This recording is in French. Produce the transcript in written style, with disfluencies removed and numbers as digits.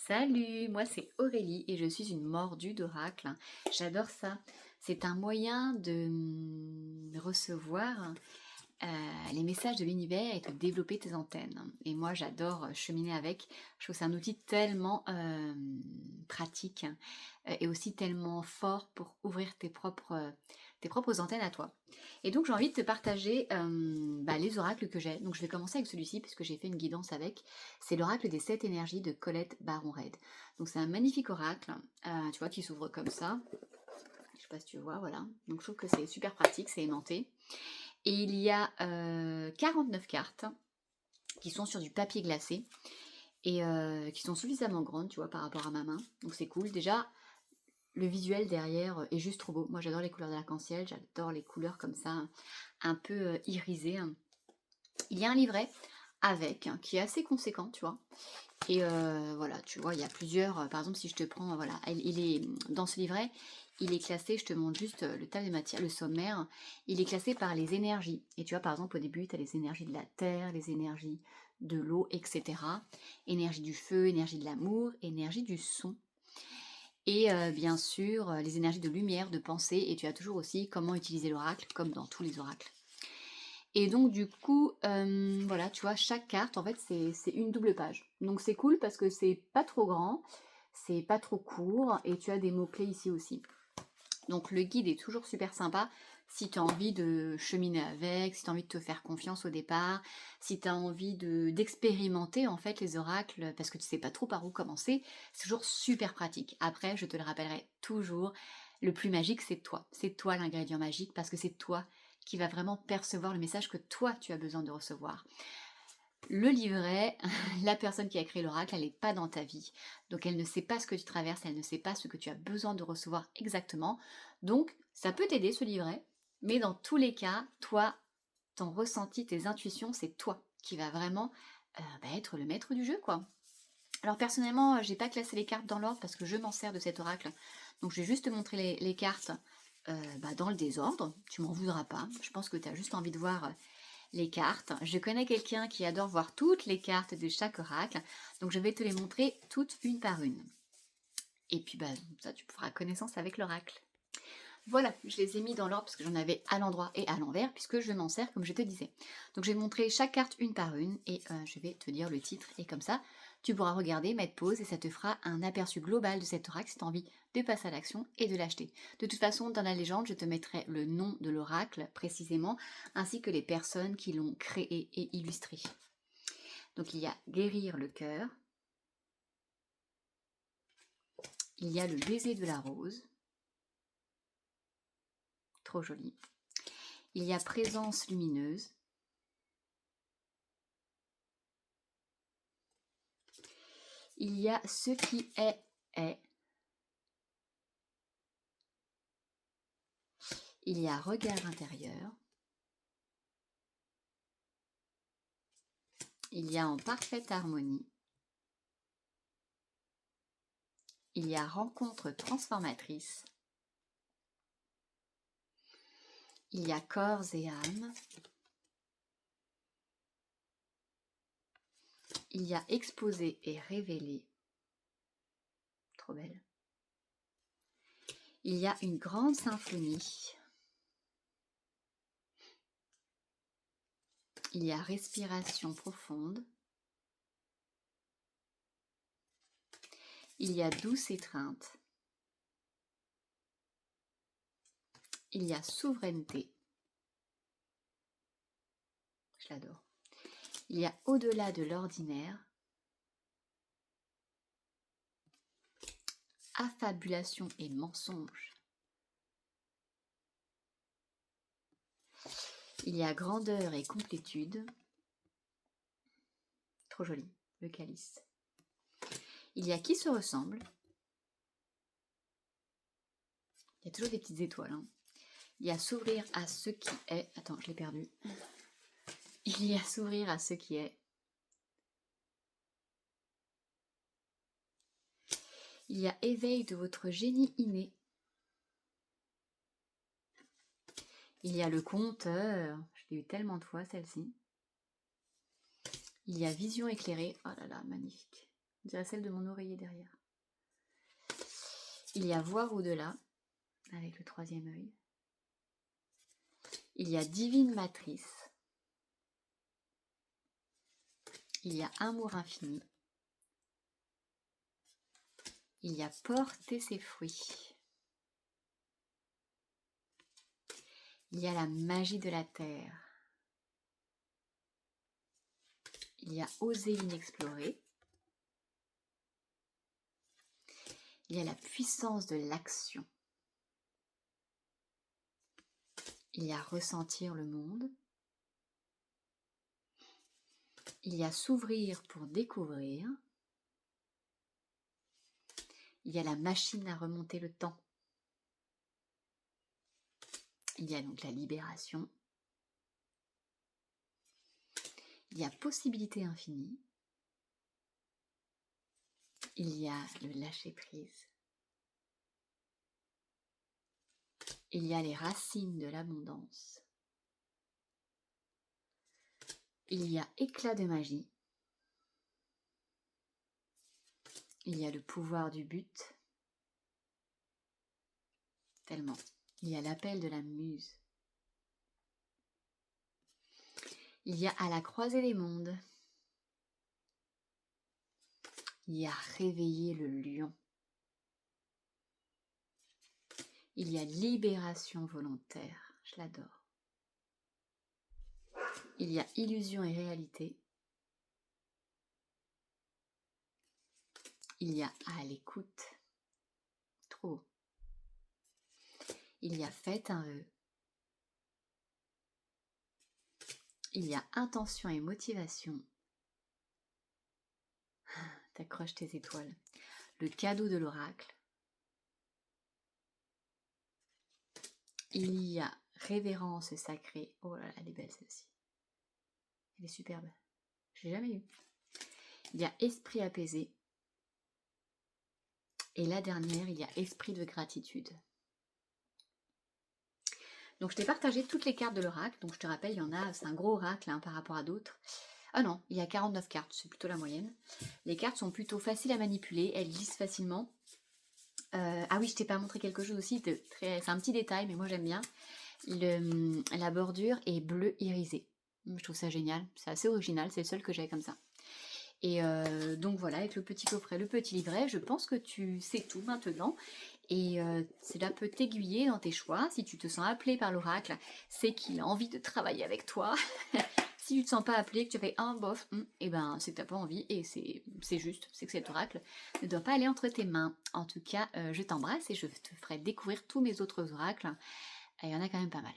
Salut, moi c'est Aurélie et je suis une mordue d'oracle. J'adore ça. C'est un moyen de recevoir les messages de l'univers et de développer tes antennes. Et moi j'adore cheminer avec. Je trouve que c'est un outil tellement pratique et aussi tellement fort pour ouvrir tes propres antennes à toi. Et donc j'ai envie de te partager les oracles que j'ai. Donc je vais commencer avec celui-ci puisque j'ai fait une guidance avec. C'est l'oracle des 7 énergies de Colette Baron-Red. Donc c'est un magnifique oracle, tu vois, qui s'ouvre comme ça. Je sais pas si tu vois, voilà. Donc je trouve que c'est super pratique, c'est aimanté. Et il y a 49 cartes qui sont sur du papier glacé et qui sont suffisamment grandes, tu vois, par rapport à ma main. Donc c'est cool. Déjà, le visuel derrière est juste trop beau. Moi j'adore les couleurs de l'arc-en-ciel, j'adore les couleurs comme ça, un peu irisées. Il y a un livret avec, qui est assez conséquent, tu vois. Et voilà, tu vois, il y a plusieurs, par exemple si je te prends, voilà, il est dans ce livret, il est classé, je te montre juste le tas des matières, le sommaire, il est classé par les énergies. Et tu vois, par exemple, au début, tu as les énergies de la terre, les énergies de l'eau, etc. Énergie du feu, énergie de l'amour, énergie du son. Et bien sûr, les énergies de lumière, de pensée, et tu as toujours aussi comment utiliser l'oracle, comme dans tous les oracles. Et donc du coup, voilà, tu vois, chaque carte, en fait, c'est une double page. Donc c'est cool parce que c'est pas trop grand, c'est pas trop court, et tu as des mots-clés ici aussi. Donc le guide est toujours super sympa si tu as envie de cheminer avec, si tu as envie de te faire confiance au départ, si tu as envie d'expérimenter en fait les oracles parce que tu sais pas trop par où commencer, c'est toujours super pratique. Après, je te le rappellerai toujours, le plus magique c'est toi l'ingrédient magique parce que c'est toi qui va vraiment percevoir le message que toi tu as besoin de recevoir. Le livret, la personne qui a créé l'oracle, elle n'est pas dans ta vie. Donc elle ne sait pas ce que tu traverses, elle ne sait pas ce que tu as besoin de recevoir exactement. Donc ça peut t'aider ce livret, mais dans tous les cas, toi, ton ressenti, tes intuitions, c'est toi qui va vraiment être le maître du jeu, quoi. Alors personnellement, j'ai pas classé les cartes dans l'ordre parce que je m'en sers de cet oracle. Donc je vais juste te montrer les cartes dans le désordre. Tu m'en voudras pas. Je pense que tu as juste envie de voir les cartes. Je connais quelqu'un qui adore voir toutes les cartes de chaque oracle, donc je vais te les montrer toutes une par une. Et puis ça tu feras connaissance avec l'oracle. Voilà, je les ai mis dans l'ordre parce que j'en avais à l'endroit et à l'envers puisque je m'en sers comme je te disais. Donc je vais montrer chaque carte une par une et je vais te dire le titre et comme ça tu pourras regarder, mettre pause et ça te fera un aperçu global de cet oracle si tu as envie de passer à l'action et de l'acheter. De toute façon, dans la légende, je te mettrai le nom de l'oracle précisément ainsi que les personnes qui l'ont créé et illustré. Donc il y a guérir le cœur, il y a le baiser de la rose, trop joli. Il y a présence lumineuse. Il y a ce qui est. Il y a regard intérieur. Il y a en parfaite harmonie. Il y a rencontre transformatrice. Il y a corps et âme. Il y a exposé et révélé. Trop belle. Il y a une grande symphonie. Il y a respiration profonde. Il y a douce étreinte. Il y a souveraineté. Je l'adore. Il y a au-delà de l'ordinaire. Affabulation et mensonge. Il y a grandeur et complétude. Trop joli, le calice. Il y a qui se ressemble. Il y a toujours des petites étoiles. Hein. Il y a s'ouvrir à ce qui est. Attends, je l'ai perdu. Il y a s'ouvrir à ce qui est. Il y a éveil de votre génie inné. Il y a le compteur. Je l'ai eu tellement de fois celle-ci. Il y a vision éclairée. Oh là là, magnifique. On dirait celle de mon oreiller derrière. Il y a voir au-delà, avec le 3e œil. Il y a divine matrice. Il y a amour infini. Il y a porter ses fruits. Il y a la magie de la terre. Il y a oser l'inexploré. Il y a la puissance de l'action. Il y a ressentir le monde. Il y a s'ouvrir pour découvrir. Il y a la machine à remonter le temps. Il y a donc la libération. Il y a possibilité infinie. Il y a le lâcher-prise. Il y a les racines de l'abondance. Il y a éclat de magie. Il y a le pouvoir du but. Tellement. Il y a l'appel de la muse. Il y a à la croisée des mondes. Il y a réveiller le lion. Il y a libération volontaire. Je l'adore. Il y a illusion et réalité. Il y a à l'écoute. Trop. Il y a faites un vœu. Il y a intention et motivation. T'accroches tes étoiles. Le cadeau de l'oracle. Il y a révérence sacrée. Oh là là, elle est belle celle-ci. Elle est superbe. Je l'ai jamais eu. Il y a esprit apaisé. Et la dernière, il y a esprit de gratitude. Donc je t'ai partagé toutes les cartes de l'oracle. Donc je te rappelle, il y en a, c'est un gros oracle hein, par rapport à d'autres. Ah non, il y a 49 cartes, c'est plutôt la moyenne. Les cartes sont plutôt faciles à manipuler, elles glissent facilement. Ah oui, je t'ai pas montré quelque chose aussi, c'est un petit détail, mais moi j'aime bien. La bordure est bleu irisé. Je trouve ça génial, c'est assez original, c'est le seul que j'ai comme ça. Et donc voilà, avec le petit coffret, le petit livret, je pense que tu sais tout maintenant. Et cela peut t'aiguiller dans tes choix. Si tu te sens appelé par l'oracle, c'est qu'il a envie de travailler avec toi. Si tu ne te sens pas appelé, que tu fais un bof, et ben c'est que tu n'as pas envie et c'est juste, c'est que cet oracle ne doit pas aller entre tes mains. En tout cas, je t'embrasse et je te ferai découvrir tous mes autres oracles. Il y en a quand même pas mal.